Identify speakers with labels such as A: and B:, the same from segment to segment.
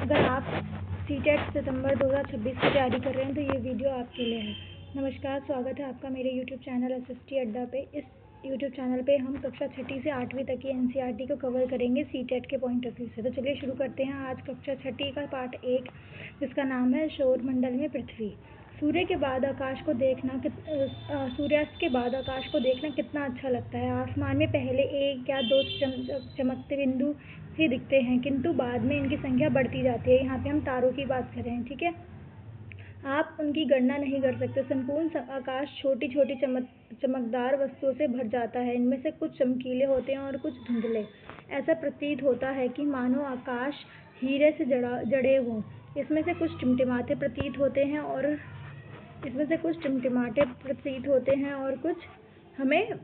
A: अगर आप सीटेट सितंबर 2026 की तैयारी कर रहे हैं तो ये वीडियो आपके लिए है। नमस्कार, स्वागत है आपका मेरे YouTube चैनल एसएसटी अड्डा पे। इस YouTube चैनल पे हम कक्षा 6ठी से 8वीं तक की एनसीईआरटी को कवर करेंगे सीटेट के पॉइंट ऑफ व्यू से। तो चलिए शुरू करते हैं आज कक्षा 6ठी का पार्ट 1, जिसका नाम है सौरमंडल में पृथ्वी। सूर्यास्त के बाद आकाश को देखना कितना अच्छा लगता है। आसमान में पहले एक या दो चमकते बिंदु ही दिखते हैं, किंतु बाद में इनकी संख्या बढ़ती जाती है। यहाँ पे हम तारों की बात कर रहे हैं, ठीक है। आप उनकी गणना नहीं कर सकते। संपूर्ण आकाश छोटी छोटी चमकदार वस्तुओं से भर जाता है। इनमें से कुछ चमकीले होते हैं और कुछ धुंधले। ऐसा प्रतीत होता है कि मानो आकाश हीरे से जड़े हों। इसमें से कुछ टिमटिमाते प्रतीत होते हैं और कुछ हमें,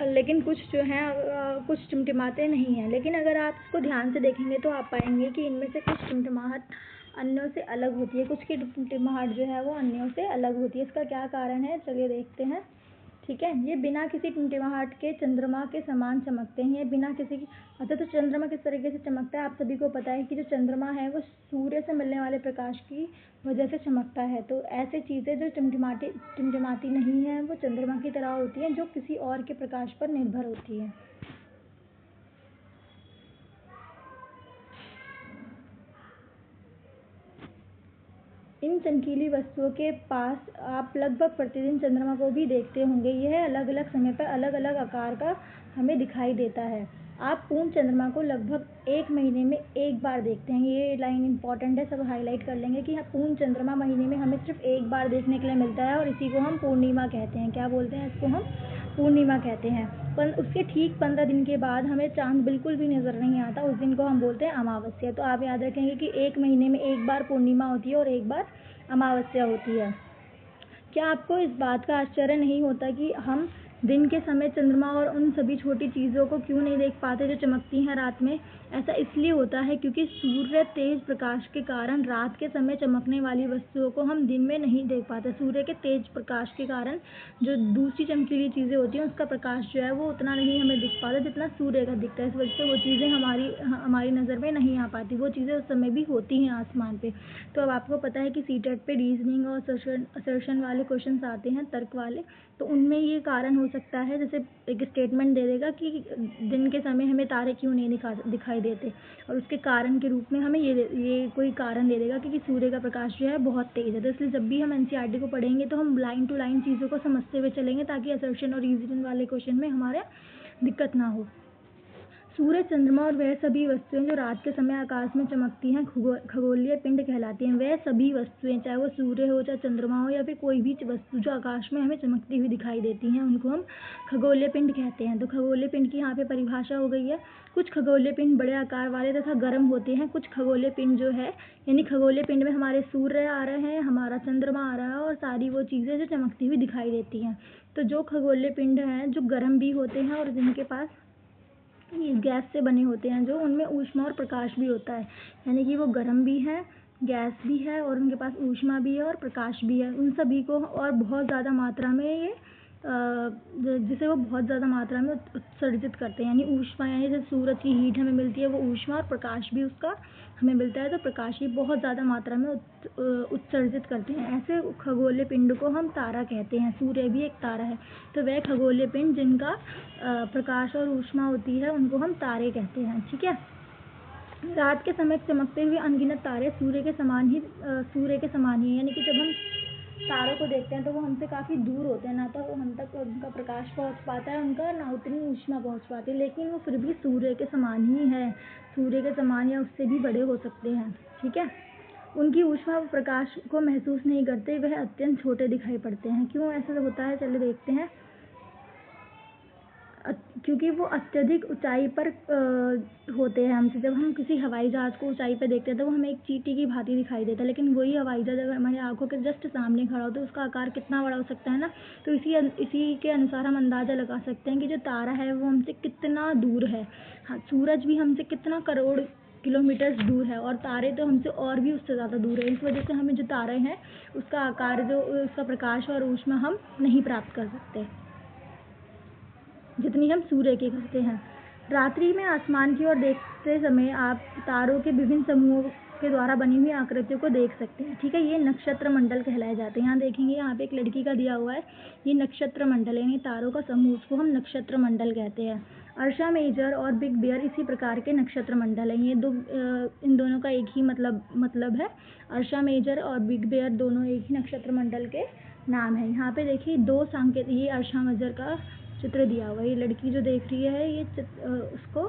A: लेकिन कुछ जो हैं कुछ टिमटिमाते नहीं हैं। लेकिन अगर आप इसको ध्यान से देखेंगे तो आप पाएंगे कि इनमें से कुछ टिमटिमाहट अन्यों से अलग होती है, कुछ की टिमटिमाहट जो है वो अन्यों से अलग होती है। इसका क्या कारण है, चलिए देखते हैं, ठीक है। ये बिना किसी टिमटिमाहट के चंद्रमा के समान चमकते हैं। ये बिना किसी अच्छा, तो चंद्रमा किस तरीके से चमकता है आप सभी को पता है कि जो चंद्रमा है वो सूर्य से मिलने वाले प्रकाश की वजह से चमकता है। तो ऐसी चीज़ें जो टिमटिमाती नहीं है वो चंद्रमा की तरह होती हैं, जो किसी और के प्रकाश पर निर्भर होती है। इन चमकीली वस्तुओं के पास आप लगभग प्रतिदिन चंद्रमा को भी देखते होंगे। यह अलग अलग समय पर अलग अलग आकार का हमें दिखाई देता है। आप पूर्ण चंद्रमा को लगभग 1 महीने में एक बार देखते हैं। ये लाइन इंपॉर्टेंट है, सब हाईलाइट कर लेंगे कि पूर्ण चंद्रमा महीने में हमें सिर्फ एक बार देखने के लिए मिलता है, और इसी को हम पूर्णिमा कहते हैं। क्या बोलते हैं इसको, हम पूर्णिमा कहते हैं। पर उसके ठीक 15 दिन के बाद हमें चांद बिल्कुल भी नज़र नहीं आता। उस दिन को हम बोलते हैं अमावस्या। तो आप याद रखेंगे कि 1 महीने में एक बार पूर्णिमा होती है और एक बार अमावस्या होती है। क्या आपको इस बात का आश्चर्य नहीं होता कि हम दिन के समय चंद्रमा और उन सभी छोटी चीज़ों को क्यों नहीं देख पाते जो चमकती हैं रात में? ऐसा इसलिए होता है क्योंकि सूर्य तेज प्रकाश के कारण रात के समय चमकने वाली वस्तुओं को हम दिन में नहीं देख पाते। सूर्य के तेज प्रकाश के कारण जो दूसरी चमकीली चीज़ें होती हैं उसका प्रकाश जो है वो उतना नहीं हमें दिख पाता जितना सूर्य का दिखता है। इस वजह से वो चीज़ें हमारी नज़र में नहीं आ पाती। वो चीज़ें उस समय भी होती हैं आसमान पे। तो अब आपको पता है कि सीटेट पे रीजनिंग और असर्शन वाले क्वेश्चन आते हैं, तर्क वाले। तो उनमें ये कारण हो सकता है, जैसे एक स्टेटमेंट दे देगा कि दिन के समय हमें तारे क्यों नहीं दिखाई देते, और उसके कारण के रूप में हमें ये कोई कारण दे देगा कि सूर्य का प्रकाश जो है बहुत तेज़ है। तो इसलिए जब भी हम एनसीईआरटी को पढ़ेंगे तो हम लाइन टू लाइन चीज़ों को समझते हुए चलेंगे, ताकि असर्शन और रीजनिंग वाले क्वेश्चन में हमारे दिक्कत ना हो। सूर्य, चंद्रमा और वह सभी वस्तुएं जो रात के समय आकाश में चमकती हैं खगोलीय पिंड कहलाती हैं। वह सभी वस्तुएं, चाहे वो सूर्य हो, चाहे चंद्रमा हो, या फिर कोई भी वस्तु जो आकाश में हमें चमकती हुई दिखाई देती हैं, उनको हम खगोलीय पिंड कहते हैं। तो खगोलीय पिंड की यहाँ पे परिभाषा हो गई है। कुछ खगोलीय पिंड बड़े आकार वाले तथा गर्म होते हैं। कुछ खगोलीय पिंड जो है, यानी खगोलीय पिंड में हमारे सूर्य आ रहे हैं, हमारा चंद्रमा आ रहा है और सारी वो चीज़ें जो चमकती हुई दिखाई देती हैं। तो जो खगोलीय पिंड हैं जो गर्म भी होते हैं और जिनके पास गैस से बने होते हैं, जो उनमें ऊष्मा और प्रकाश भी होता है, यानी कि वो गर्म भी है, गैस भी है और उनके पास ऊष्मा भी है और प्रकाश भी है। उन सभी को और बहुत ज़्यादा मात्रा में ये जिसे वो बहुत ज़्यादा मात्रा में उत्सर्जित करते हैं, यानी ऊष्मा, यानी जैसे सूरज की हीट हमें मिलती है वो ऊष्मा और प्रकाश भी उसका हमें मिलता है। तो प्रकाश भी बहुत ज़्यादा मात्रा में उत्सर्जित करते हैं। ऐसे खगोलीय पिंड को हम तारा कहते हैं। सूर्य भी एक तारा है। तो वह खगोलीय पिंड जिनका प्रकाश और ऊष्मा होती है उनको हम तारे कहते हैं, ठीक है। रात के समय चमकते हुए अनगिनत तारे सूर्य के समान ही, यानी कि जब हम तारों को देखते हैं तो वो हमसे काफ़ी दूर होते हैं, ना तो हम तक उनका प्रकाश पहुंच पाता है, उनका ना उतनी ऊष्मा पहुंच पाती है, लेकिन वो फिर भी सूर्य के समान ही है। सूर्य के समान या उससे भी बड़े हो सकते हैं, ठीक है। उनकी ऊष्मा व प्रकाश को महसूस नहीं करते, वह अत्यंत छोटे दिखाई पड़ते हैं। क्यों ऐसा होता है, चलिए देखते हैं। क्योंकि वो अत्यधिक ऊंचाई पर होते हैं हमसे। जब हम किसी हवाई जहाज़ को ऊंचाई पर देखते हैं तो वो हमें एक चींटी की भांति दिखाई देता है, लेकिन वही हवाई जहाज़ अगर हमारी आंखों के जस्ट सामने खड़ा हो तो उसका आकार कितना बड़ा हो सकता है ना। तो इसी के अनुसार हम अंदाज़ा लगा सकते हैं कि जो तारा है वो हमसे कितना दूर है। हाँ, सूरज भी हमसे कितना करोड़ किलोमीटर दूर है, और तारे तो हमसे और भी उससे ज़्यादा दूर है। इस वजह से हमें जो तारे हैं उसका आकार, जो उसका प्रकाश और ऊष्मा हम नहीं प्राप्त कर सकते जितनी हम सूर्य की करते हैं। रात्रि में आसमान की ओर देखते समय आप तारों के विभिन्न समूहों के द्वारा बनी हुई आकृतियों को देख सकते हैं। ठीक है, ये नक्षत्र मंडल कहलाए जाते हैं। यहाँ देखेंगे, यहाँ पे एक लड़की का दिया हुआ है, ये नक्षत्र मंडल है, यानी तारों का समूह, उसको हम नक्षत्र मंडल कहते हैं। अर्शा मेजर और बिग बियर इसी प्रकार के नक्षत्र मंडल हैं। ये इन दोनों का एक ही मतलब है। अर्शा मेजर और बिग बियर दोनों एक ही नक्षत्र मंडल के नाम है। यहाँ पे देखिए दो संकेत, ये अर्शा मेजर का चित्र दिया हुआ है। ये लड़की जो देख रही है, ये उसको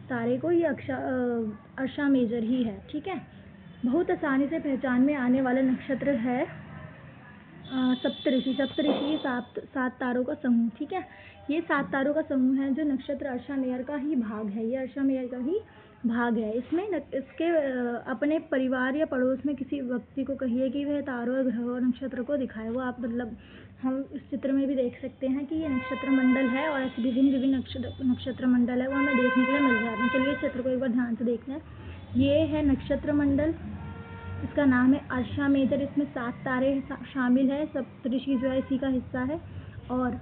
A: तारे को, ये अर्शा मेजर ही है। ठीक है, बहुत आसानी से पहचान में आने वाला नक्षत्र है सप्तऋषि। सप्तऋषि सात तारों का समूह। ठीक है, ये 7 तारों का समूह है जो नक्षत्र अर्शा मेजर का ही भाग है। ये अर्शा मेजर का ही भाग है। इसमें इसके अपने परिवार या पड़ोस में किसी व्यक्ति को कहिए कि वह तारों, ग्रहों और नक्षत्र को दिखाए। वो आप मतलब हम इस चित्र में भी देख सकते हैं कि ये नक्षत्र मंडल है और ऐसे विभिन्न नक्षत्र मंडल है, वो हमें देखने के लिए मिल जाते हैं। चलिए इस चित्र को एक बार ध्यान से देखते हैं। ये है नक्षत्र मंडल, इसका नाम है अर्शा मेजर। इसमें 7 तारे शामिल है। सप्तऋषि जो है इसी का हिस्सा है। और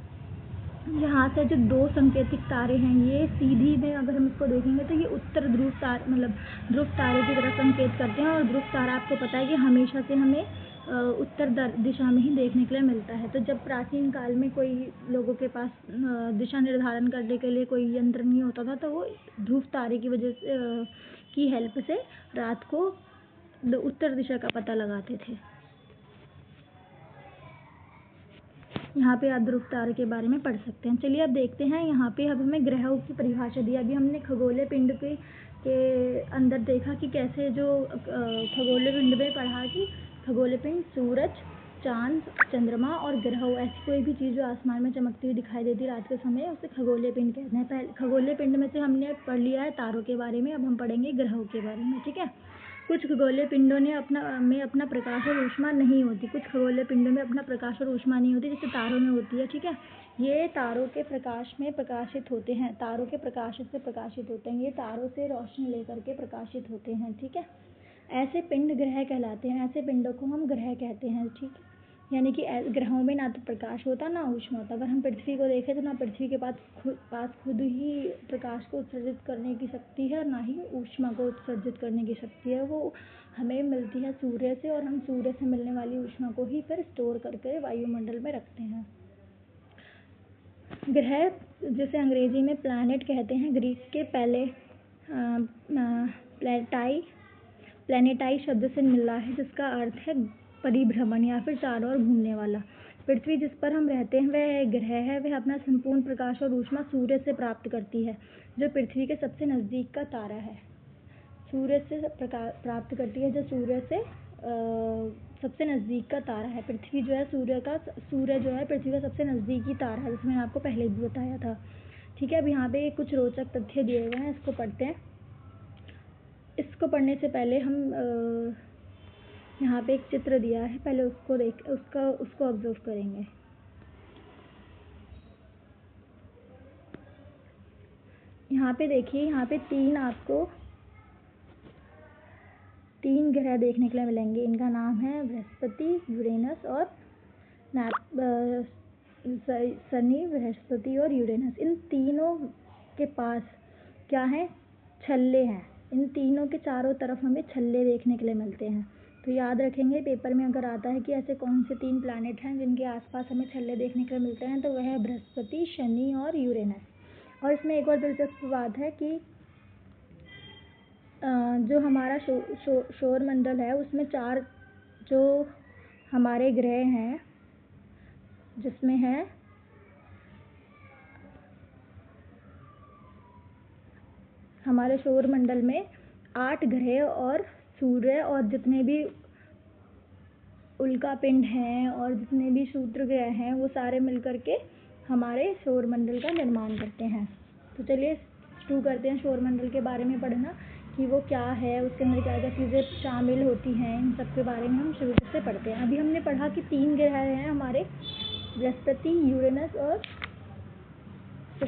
A: यहाँ से जो 2 संकेतिक तारे हैं, ये सीधी में अगर हम इसको देखेंगे तो ये उत्तर ध्रुव तारे, मतलब ध्रुव तारे की तरह संकेत करते हैं। और ध्रुव तारा आपको पता है कि हमेशा से हमें उत्तर दिशा में ही देखने के लिए मिलता है। तो जब प्राचीन काल में कोई लोगों के पास दिशा निर्धारण करने के लिए कोई यंत्र नहीं होता था, तो वो ध्रुव तारे की वजह से की हेल्प से रात को उत्तर दिशा का पता लगाते थे। यहाँ पे आप ध्रुव तारे के बारे में पढ़ सकते हैं। चलिए अब देखते हैं, यहाँ पे अब हमें ग्रहों की परिभाषा दी। अभी हमने खगोलीय पिंड के अंदर देखा कि कैसे जो खगोलीय पिंड में पढ़ा कि खगोलीय पिंड सूरज, चांद, चंद्रमा और ग्रह, ऐसी कोई भी चीज़ जो आसमान में चमकती हुई दिखाई देती रात के समय, उसे खगोलीय पिंड कहते हैं। पहले खगोलीय पिंड में से हमने पढ़ लिया है तारों के बारे में, अब हम पढ़ेंगे ग्रहों के बारे में। ठीक है, कुछ खगोलीय पिंडों में अपना प्रकाश और ऊष्मा नहीं होती। कुछ खगोलीय पिंडों में अपना प्रकाश और ऊष्मा नहीं होती, जैसे तारों में होती है। ठीक है, ये तारों के प्रकाश में प्रकाशित होते हैं, तारों के प्रकाश से प्रकाशित होते हैं। ये तारों से रोशनी लेकर के प्रकाशित होते हैं। ठीक है, ऐसे पिंड ग्रह कहलाते हैं। ऐसे पिंडों को हम ग्रह कहते हैं। ठीक, यानी कि ग्रहों में ना तो प्रकाश होता ना ऊष्मा होता। अगर हम पृथ्वी को देखें तो ना पृथ्वी के पास खुद ही प्रकाश को उत्सर्जित करने की शक्ति है और ना ही ऊष्मा को उत्सर्जित करने की शक्ति है। वो हमें मिलती है सूर्य से, और हम सूर्य से मिलने वाली ऊष्मा को ही फिर स्टोर करके वायुमंडल में रखते हैं। ग्रह, जिसे अंग्रेजी में प्लैनेट कहते हैं, ग्रीक के पहले प्लैनेटाई शब्द से मिला है, जिसका अर्थ है परिभ्रमण या फिर चारों ओर घूमने वाला। पृथ्वी जिस पर हम रहते हैं वह ग्रह है। वह अपना संपूर्ण प्रकाश और ऊष्मा सूर्य से प्राप्त करती है, जो पृथ्वी के सबसे नज़दीक का तारा है। सूर्य से प्राप्त करती है, जो सूर्य से सबसे नज़दीक का तारा है। पृथ्वी जो है सूर्य जो है पृथ्वी का सबसे नज़दीकी तारा है, जिसमें आपको पहले भी बताया था। ठीक है, अब यहाँ पे कुछ रोचक तथ्य दिए हुए हैं, इसको पढ़ते हैं। इसको पढ़ने से पहले हम यहाँ पे एक चित्र दिया है, पहले उसको ऑब्जर्व करेंगे। यहाँ पे देखिए, यहाँ पे आपको 3 ग्रह देखने के लिए मिलेंगे। इनका नाम है बृहस्पति, यूरेनस और शनि, बृहस्पति और यूरेनस। इन तीनों के पास क्या है? छल्ले हैं। इन तीनों के चारों तरफ हमें छल्ले देखने के लिए मिलते हैं। तो याद रखेंगे, पेपर में अगर आता है कि ऐसे कौन से 3 प्लैनेट हैं जिनके आसपास हमें छल्ले देखने के लिए मिलते हैं, तो वह है बृहस्पति, शनि और यूरेनस। और इसमें एक और दिलचस्प बात है कि जो हमारा सौर मंडल है, उसमें 4 जो हमारे ग्रह हैं, जिसमें है हमारे सौर मंडल में 8 ग्रह और सूर्य और जितने भी उल्का पिंड हैं और जितने भी क्षुद्र ग्रह हैं, वो सारे मिलकर के हमारे सौर मंडल का निर्माण करते हैं। तो चलिए शुरू करते हैं सौर मंडल के बारे में पढ़ना कि वो क्या है, उसके अंदर क्या क्या चीज़ें शामिल होती हैं, इन सब के बारे में हम शुरू से पढ़ते हैं। अभी हमने पढ़ा कि 3 ग्रह हैं हमारे, बृहस्पति, यूरेनस और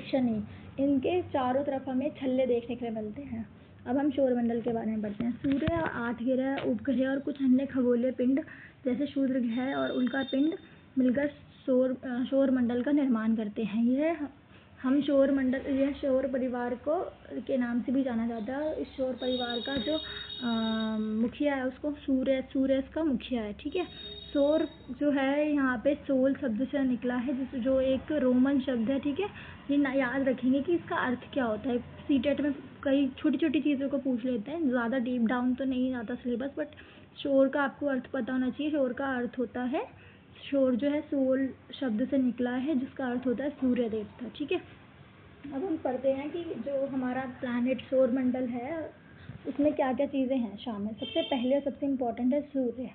A: शनि। इनके चारों तरफ हमें छल्ले देखने के लिए मिलते हैं। अब हम सौरमंडल के बारे में पढ़ते हैं। सूर्य, 8 ग्रह, उपग्रह और कुछ अन्य खगोलीय पिंड जैसे क्षुद्र ग्रह और उल्का पिंड मिलकर सौरमंडल का निर्माण करते हैं। यह हम सौर मंडल, यह सौर परिवार को के नाम से भी जाना जाता है। इस सौर परिवार का जो मुखिया है उसको सूर्य इसका मुखिया है, ठीक है। सौर जो है यहाँ पे सोल शब्द से निकला है, जो एक रोमन शब्द है, ठीक है। ये याद रखेंगे कि इसका अर्थ क्या होता है। सीटेट में कई छोटी छोटी चीज़ों को पूछ लेते हैं, ज़्यादा डीप डाउन तो नहीं आता सिलेबस, बट सौर का आपको अर्थ पता होना चाहिए। सौर का अर्थ होता है, सौर जो है सोल शब्द से निकला है, जिसका अर्थ होता है सूर्य देवता, ठीक है। अब हम पढ़ते हैं कि जो हमारा प्लैनेट सौर मंडल है उसमें क्या क्या चीज़ें हैं शामिल। सबसे पहले और सबसे इम्पोर्टेंट है सूर्य।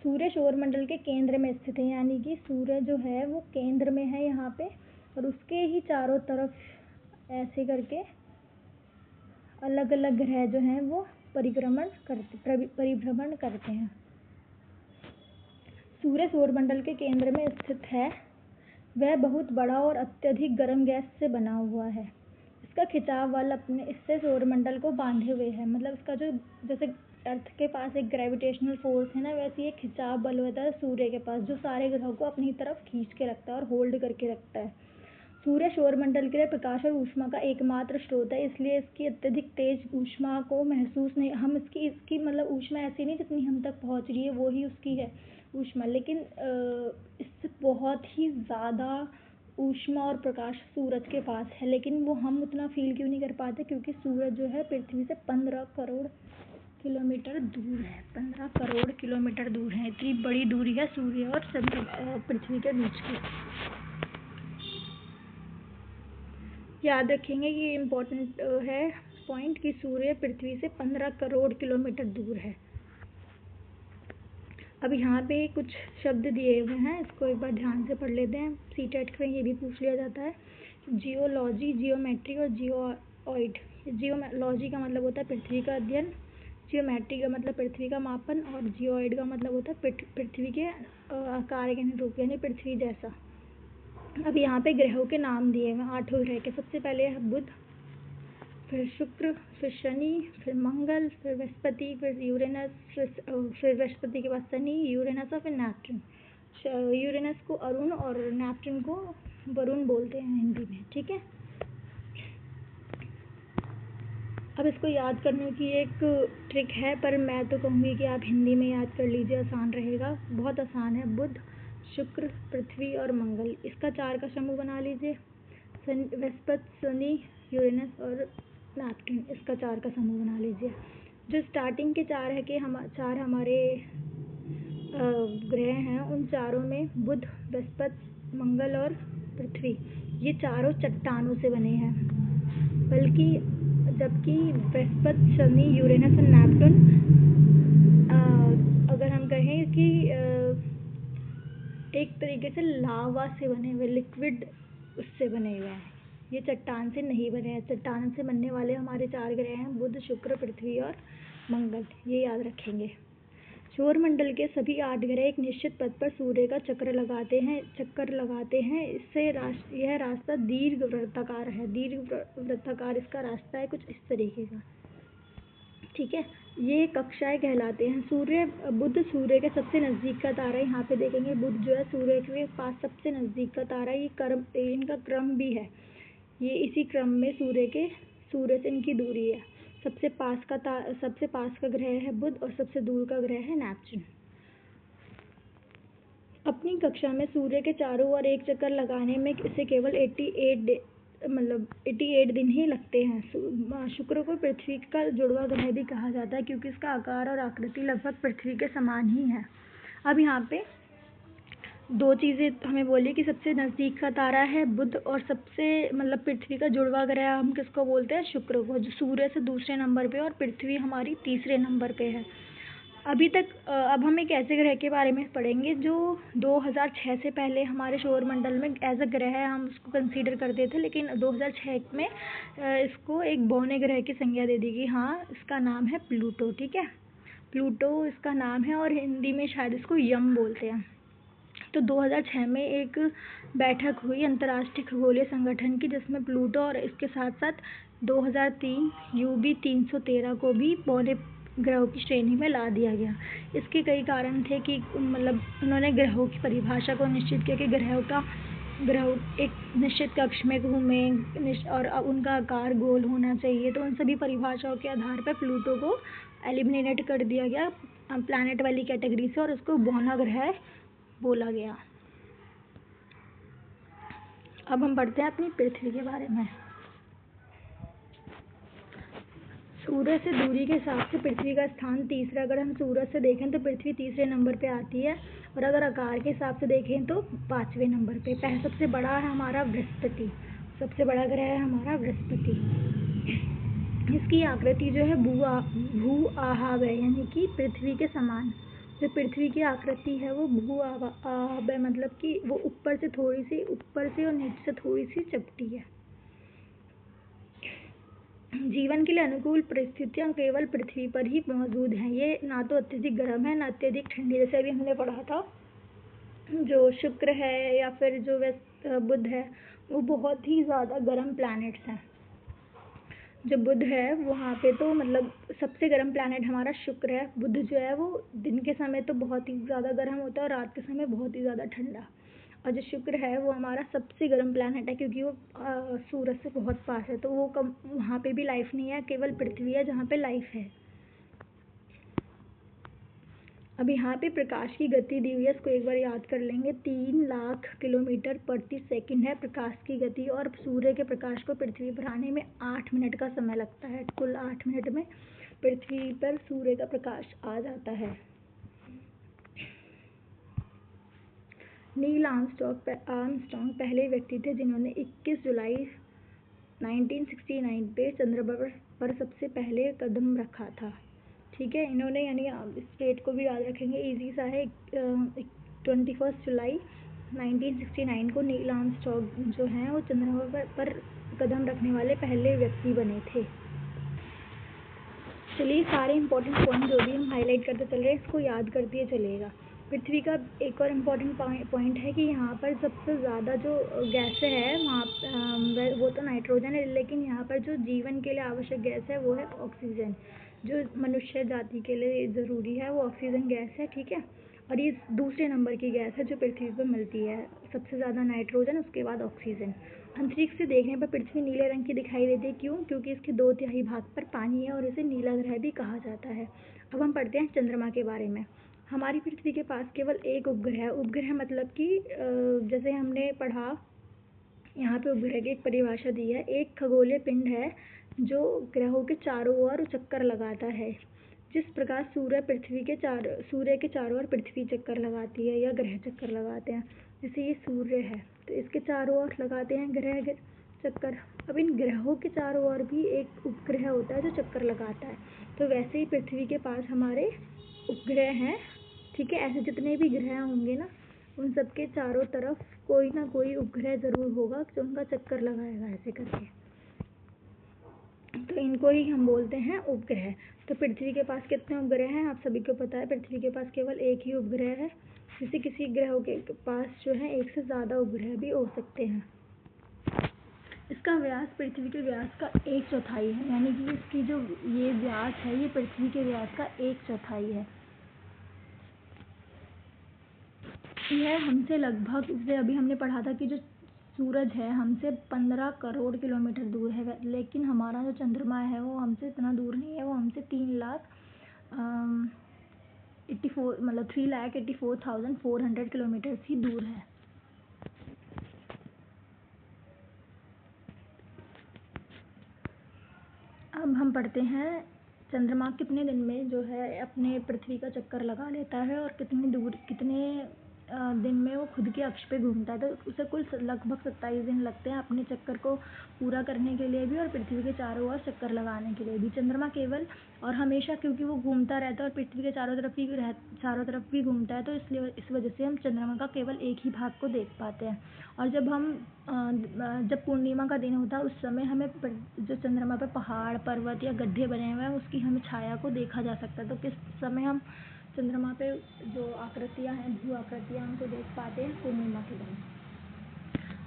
A: सूर्य सौर मंडल के केंद्र में स्थित है, यानी कि सूर्य जो है वो केंद्र में है यहाँ पे, और उसके ही चारों तरफ ऐसे करके अलग अलग ग्रह जो हैं वो परिभ्रमण करते हैं। सूर्य सौर मंडल के केंद्र में स्थित है। वह बहुत बड़ा और अत्यधिक गर्म गैस से बना हुआ है। इसका खिंचाव बल अपने इससे सौर मंडल को बांधे हुए है। मतलब इसका जो, जैसे अर्थ के पास एक ग्रेविटेशनल फोर्स है ना, वैसे ये खिंचाव बल होता है सूर्य के पास, जो सारे ग्रहों को अपनी तरफ खींच के रखता है और होल्ड करके रखता है। सूर्य सौर मंडल के लिए प्रकाश और ऊष्मा का एकमात्र स्रोत है, इसलिए इसकी अत्यधिक तेज ऊष्मा को महसूस नहीं, हम इसकी मतलब ऊष्मा ऐसी नहीं जितनी हम तक पहुंच रही है वो ही उसकी है ऊष्मा, लेकिन इससे बहुत ही ज़्यादा ऊष्मा और प्रकाश सूरज के पास है, लेकिन वो हम उतना फील क्यों नहीं कर पाते, क्योंकि सूरज जो है पृथ्वी से 15 करोड़ किलोमीटर दूर है। 15 करोड़ किलोमीटर दूर है, इतनी बड़ी दूरी है सूर्य और पृथ्वी के बीच की। याद रखेंगे ये इम्पोर्टेंट है पॉइंट कि सूर्य पृथ्वी से 15 करोड़ किलोमीटर दूर है। अब यहाँ पे कुछ शब्द दिए हुए हैं, इसको एक बार ध्यान से पढ़ लेते हैं। सीटेट में ये भी पूछ लिया जाता है। जियोलॉजी, जियोमेट्री और जियोइड। जियोलॉजी का मतलब होता है पृथ्वी का अध्ययन, जियोमेट्री का मतलब पृथ्वी का मापन, और जियोइड का मतलब होता है पृथ्वी के आकार के अनुरूप, यानी पृथ्वी जैसा। अब यहाँ पे ग्रहों के नाम दिए हुए 8 ग्रह के। सबसे पहले है बुध, फिर शुक्र, फिर शनि, फिर मंगल, फिर बृहस्पति, फिर यूरेनस, फिर बृहस्पति के बाद शनि, यूरेनस और फिर नेपच्यून। यूरेनस को अरुण और नेपच्यून को वरुण बोलते हैं हिंदी में, ठीक है। अब इसको याद करने की एक ट्रिक है, पर मैं तो कहूँगी कि आप हिंदी में याद कर लीजिए, आसान रहेगा, बहुत आसान है। बुध, शुक्र, पृथ्वी और मंगल, इसका 4 का समूह बना लीजिए। बृहस्पति, शनि, यूरेनस और नेपच्यून, इसका 4 का समूह बना लीजिए। जो स्टार्टिंग के 4 है कि चार हमारे ग्रह हैं, उन चारों में बुध, बृहस्पति, मंगल और पृथ्वी, ये चारों चट्टानों से बने हैं। जबकि बृहस्पति, शनि, यूरेनस और नेपच्यून अगर हम कहें कि एक तरीके से लावा से बने हुए, लिक्विड उससे बने हुए हैं, ये चट्टान से नहीं बने हैं। चट्टान से बनने वाले हमारे 4 ग्रह हैं, बुध, शुक्र, पृथ्वी और मंगल, ये याद रखेंगे। सौर मंडल के सभी 8 ग्रह एक निश्चित पथ पर सूर्य का चक्कर लगाते हैं। इससे यह रास्ता दीर्घ वृत्ताकार है। दीर्घ वृत्ताकार इसका रास्ता है, कुछ इस तरीके का, ठीक है। ये कक्षाएं कहलाते हैं। बुध सूर्य के सबसे नज़दीक का तारा है। यहाँ पे देखेंगे बुध जो है सूर्य के पास सबसे नज़दीक का तारा है। ये इनका क्रम भी है, ये इसी क्रम में सूर्य से इनकी दूरी है। सबसे पास का ग्रह है बुध और सबसे दूर का ग्रह है नेपच्यून। अपनी कक्षा में सूर्य के चारों ओर एक चक्कर लगाने में इसे केवल 88 दिन ही लगते हैं। शुक्र को पृथ्वी का जुड़वा ग्रह भी कहा जाता है, क्योंकि इसका आकार और आकृति लगभग पृथ्वी के समान ही है। अब यहाँ पे 2 चीज़ें हमें बोली कि सबसे नज़दीक का तारा है बुध, और पृथ्वी का जुड़वा ग्रह हम किसको बोलते हैं, शुक्र को, जो सूर्य से दूसरे नंबर पे और पृथ्वी हमारी तीसरे नंबर पे है। अब हम एक ऐसे ग्रह के बारे में पढ़ेंगे जो 2006 से पहले हमारे सौर मंडल में एज अ ग्रह हम उसको कंसीडर करते थे, लेकिन 2006 में इसको एक बौने ग्रह की संज्ञा दे दी गई। हाँ, इसका नाम है प्लूटो, ठीक है। प्लूटो इसका नाम है, और हिंदी में शायद इसको यम बोलते हैं। तो 2006 में एक बैठक हुई अंतर्राष्ट्रीय खगोलीय संगठन की, जिसमें प्लूटो और इसके साथ साथ 2003 UB 313 को भी बौने ग्रहों की श्रेणी में ला दिया गया। इसके कई कारण थे कि उन्होंने ग्रहों की परिभाषा को निश्चित किया कि ग्रहों का ग्रह एक निश्चित कक्ष में घूमें और उनका आकार गोल होना चाहिए। तो उन सभी परिभाषाओं के आधार पर प्लूटो को एलिमिनेट कर दिया गया प्लैनेट वाली कैटेगरी से और उसको बौना ग्रह बोला गया। अब हम पढ़ते हैं अपनी पृथ्वी के बारे में। सूरज से दूरी के हिसाब से पृथ्वी का स्थान तीसरा। अगर हम सूरज से देखें तो पृथ्वी तीसरे नंबर पे आती है और अगर आकार के हिसाब से देखें तो 5वें नंबर पे। सबसे बड़ा है हमारा बृहस्पति, सबसे बड़ा ग्रह है हमारा बृहस्पति। इसकी आकृति जो है भू आहाव है, यानी कि पृथ्वी के समान। जो पृथ्वी की आकृति है वो भू आहाव है, मतलब कि वो ऊपर से और नीचे से थोड़ी सी चपटी है। जीवन के लिए अनुकूल परिस्थितियां केवल पृथ्वी पर ही मौजूद हैं। ये ना तो अत्यधिक गर्म है ना अत्यधिक ठंडी। जैसे अभी हमने पढ़ा था जो शुक्र है या फिर जो बुध है वो बहुत ही ज़्यादा गर्म प्लैनेट्स हैं। जो बुध है वहाँ पे तो मतलब सबसे गर्म प्लैनेट हमारा शुक्र है। बुध जो है वो दिन के समय तो बहुत ही ज़्यादा गर्म होता है और रात के समय बहुत ही ज़्यादा ठंडा। और जो शुक्र है वो हमारा सबसे गर्म प्लैनेट है क्योंकि वो सूरज से बहुत पास है। तो वो वहाँ पे भी लाइफ नहीं है, केवल पृथ्वी है जहाँ पे लाइफ है। अब यहाँ पे प्रकाश की गति दी हुई है, इसको एक बार याद कर लेंगे। 3 लाख किलोमीटर प्रति सेकंड है प्रकाश की गति और सूर्य के प्रकाश को पृथ्वी पर आने में 8 मिनट का समय लगता है। कुल 8 मिनट में पृथ्वी पर सूर्य का प्रकाश आ जाता है। नील आर्मस्ट्रॉन्ग पहले व्यक्ति थे जिन्होंने 21 जुलाई 1969 पे चंद्रमा पर सबसे पहले कदम रखा था। ठीक है, इन्होंने यानी इस डेट को भी याद रखेंगे, इजी सा है। 21 जुलाई 1969 को नील आर्मस्ट्रॉन्ग जो हैं वो चंद्रमा पर कदम रखने वाले पहले व्यक्ति बने थे। चलिए सारे इंपॉर्टेंट पॉइंट जो भी हम हाईलाइट करते चल रहे हैं इसको याद कर दिए चलेगा। पृथ्वी का एक और इम्पॉर्टेंट पॉइंट है कि यहाँ पर सबसे ज़्यादा जो गैस है वहाँ वो तो नाइट्रोजन है, लेकिन यहाँ पर जो जीवन के लिए आवश्यक गैस है वो है ऑक्सीजन। जो मनुष्य जाति के लिए ज़रूरी है वो ऑक्सीजन गैस है। ठीक है, और ये दूसरे नंबर की गैस है जो पृथ्वी पर मिलती है। सबसे ज़्यादा नाइट्रोजन, उसके बाद ऑक्सीजन। अंतरिक्ष से देखने पर पृथ्वी नीले रंग की दिखाई देती है। क्यों? क्योंकि इसके 2/3 भाग पर पानी है और इसे नीला ग्रह भी कहा जाता है। अब हम पढ़ते हैं चंद्रमा के बारे में। हमारी पृथ्वी के पास केवल एक उपग्रह है। उपग्रह मतलब कि जैसे हमने पढ़ा यहाँ पे उपग्रह की एक परिभाषा दी है। एक खगोलीय पिंड है जो ग्रहों के चारों ओर चक्कर लगाता है। जिस प्रकार सूर्य के चारों ओर पृथ्वी चक्कर लगाती है या ग्रह चक्कर लगाते हैं। जैसे ये सूर्य है तो इसके चारों ओर लगाते हैं ग्रह चक्कर। अब इन ग्रहों के चारों ओर भी एक उपग्रह होता है जो चक्कर लगाता है। तो वैसे ही पृथ्वी के पास हमारे उपग्रह हैं। ठीक है, ऐसे जितने भी ग्रह होंगे ना उन सबके चारों तरफ कोई ना कोई उपग्रह ज़रूर होगा जो उनका चक्कर लगाएगा ऐसे करके। तो इनको ही हम बोलते हैं उपग्रह। तो पृथ्वी के पास कितने उपग्रह हैं आप सभी को पता है। पृथ्वी के पास केवल एक ही उपग्रह है। जैसे किसी ग्रह के पास जो है एक से ज़्यादा उपग्रह भी हो सकते हैं। इसका व्यास पृथ्वी के व्यास का 1/4 है, यानी कि इसकी जो ये व्यास है ये पृथ्वी के व्यास का 1/4 है। यह हमसे लगभग, जैसे अभी हमने पढ़ा था कि जो सूरज है हमसे 15 करोड़ किलोमीटर दूर है, लेकिन हमारा जो चंद्रमा है वो हमसे इतना दूर नहीं है। वो हमसे 3,84,400 किलोमीटर ही दूर है। अब हम पढ़ते हैं चंद्रमा कितने दिन में जो है अपने पृथ्वी का चक्कर लगा लेता है और कितने दिन में वो खुद के अक्ष पे घूमता है। तो उसे कुल लगभग 27 दिन लगते हैं अपने चक्कर को पूरा करने के लिए भी और पृथ्वी के चारों ओर चक्कर लगाने के लिए भी। चंद्रमा केवल और हमेशा, क्योंकि वो घूमता रहता है और पृथ्वी के चारों तरफ भी घूमता है, तो इसलिए इस वजह से हम चंद्रमा का केवल एक ही भाग को देख पाते हैं। और जब पूर्णिमा का दिन होता है उस समय हमें जो चंद्रमा पर पहाड़, पर्वत या गड्ढे बने हुए हैं उसकी हमें छाया को देखा जा सकता है। तो किस समय हम चंद्रमा पे जो आकृतियाँ हैं, भू आकृतियाँ, उनको देख पाते हैं पूर्णिमा के दिन।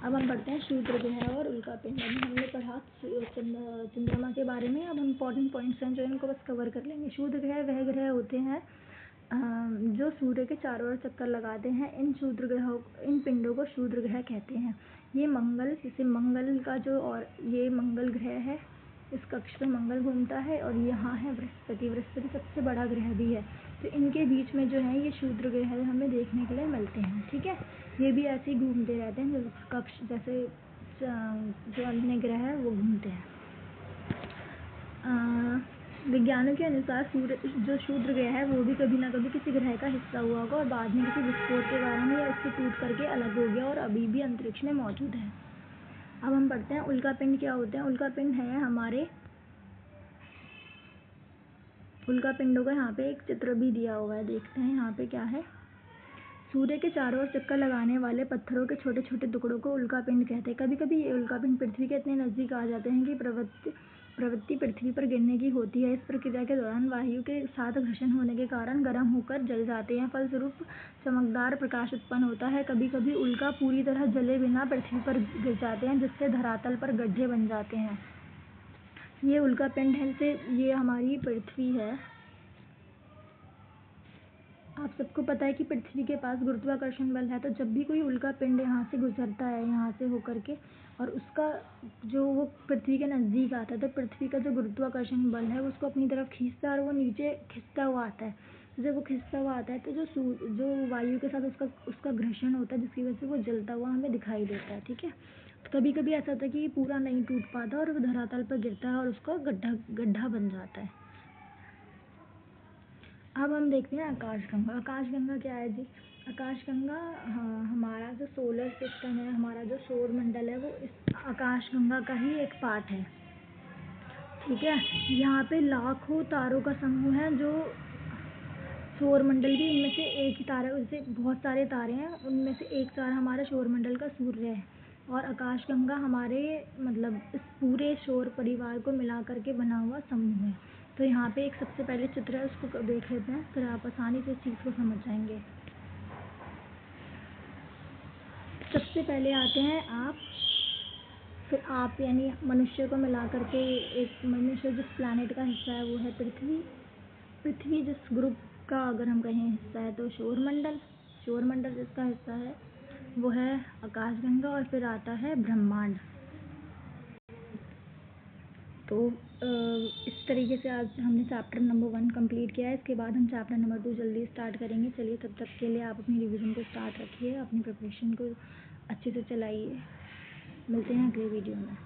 A: अब हम पढ़ते हैं क्षुद्र ग्रह और उल्का पिंड। अभी हमने पढ़ा चंद्रमा के बारे में। अब हम इम्पोर्टेंट पॉइंट्स हैं जो इनको बस कवर कर लेंगे। क्षुद्र ग्रह वह ग्रह होते हैं जो सूर्य के चारों ओर चक्कर लगाते हैं, इन पिंडों को क्षुद्र ग्रह कहते हैं। ये मंगल का जो, और ये मंगल ग्रह है, इस कक्ष पे मंगल घूमता है, और यहाँ है बृहस्पति सबसे बड़ा ग्रह भी है। तो इनके बीच में जो है ये क्षुद्र ग्रह हमें देखने के लिए मिलते हैं। ठीक है, ये भी ऐसे ही घूमते रहते हैं, कक्ष जैसे जो अन्य ग्रह है वो घूमते हैं। विज्ञानों के अनुसार सूर्य जो क्षुद्र ग्रह है वो भी कभी ना कभी किसी ग्रह का हिस्सा हुआ होगा, और बाद में किसी विस्फोट के कारण या इसके टूट करके अलग हो गया और अभी भी अंतरिक्ष में मौजूद है। अब हम पढ़ते हैं उल्कापिंड क्या होते हैं। उल्कापिंड है हमारे, उल्कापिंडों का यहाँ पे एक चित्र भी दिया हुआ है, देखते हैं यहाँ पे क्या है। सूर्य के चारों ओर चक्कर लगाने वाले पत्थरों के छोटे छोटे टुकड़ों को उल्कापिंड कहते हैं। कभी कभी ये उल्कापिंड पृथ्वी के इतने नज़दीक आ जाते हैं कि प्रवृत्ति पृथ्वी पर गिरने की होती है। इस प्रक्रिया के दौरान वायु के साथ घर्षण होने के कारण गर्म होकर जल जाते हैं, फलस्वरूप चमकदार प्रकाश उत्पन्न होता है। कभी कभी उल्का पूरी तरह जले बिना पृथ्वी पर गिर जाते हैं, जिससे धरातल पर गड्ढे बन जाते हैं। ये उल्कापिंड है, जैसे ये हमारी पृथ्वी है। आप सबको पता है कि पृथ्वी के पास गुरुत्वाकर्षण बल है, तो जब भी कोई उल्कापिंड यहाँ से गुजरता है, यहाँ से होकर के, और उसका जो वो पृथ्वी के नज़दीक आता है, तो पृथ्वी का जो गुरुत्वाकर्षण बल है उसको अपनी तरफ खींचता है और वो नीचे खिंचता हुआ आता है। जब वो खिंचता हुआ आता है तो जो वायु के साथ उसका घर्षण होता है, जिसकी वजह से वो जलता हुआ हमें दिखाई देता है। ठीक है, तो कभी कभी ऐसा होता है कि ये पूरा नहीं टूट पाता और वो धरातल पर गिरता है और उसका गड्ढा बन जाता है। अब हम देखते हैं आकाशगंगा। आकाशगंगा क्या है जी? आकाशगंगा हमारा जो सोलर सिस्टम है, हमारा जो सौर मंडल है, वो इस आकाशगंगा का ही एक पार्ट है। ठीक है, यहाँ पे लाखों तारों का समूह है। जो सौर मंडल भी इनमें से एक ही तारा, जैसे बहुत सारे तारे हैं, उनमें से एक तारा हमारा सौर मंडल का सूर्य है, और आकाशगंगा हमारे मतलब इस पूरे सौर परिवार को मिला करके बना हुआ समूह है। तो यहाँ पे एक सबसे पहले चित्र है, उसको देख लेते हैं, फिर आप आसानी से इस चीज़ को समझ जाएंगे। सबसे पहले आते हैं आप, फिर आप यानी मनुष्य को मिला करके एक मनुष्य जिस प्लैनेट का हिस्सा है वो है पृथ्वी। पृथ्वी जिस ग्रुप का अगर हम कहें हिस्सा है तो सौरमंडल जिसका हिस्सा है वो है आकाशगंगा, और फिर आता है ब्रह्मांड। तो इस तरीके से आज हमने चैप्टर नंबर 1 कंप्लीट किया है। इसके बाद हम चैप्टर नंबर 2 जल्दी स्टार्ट करेंगे। चलिए, तब तक के लिए आप अपनी रिवीजन को स्टार्ट रखिए, अपनी प्रिपरेशन को अच्छे से चलाइए। मिलते हैं अगले वीडियो में।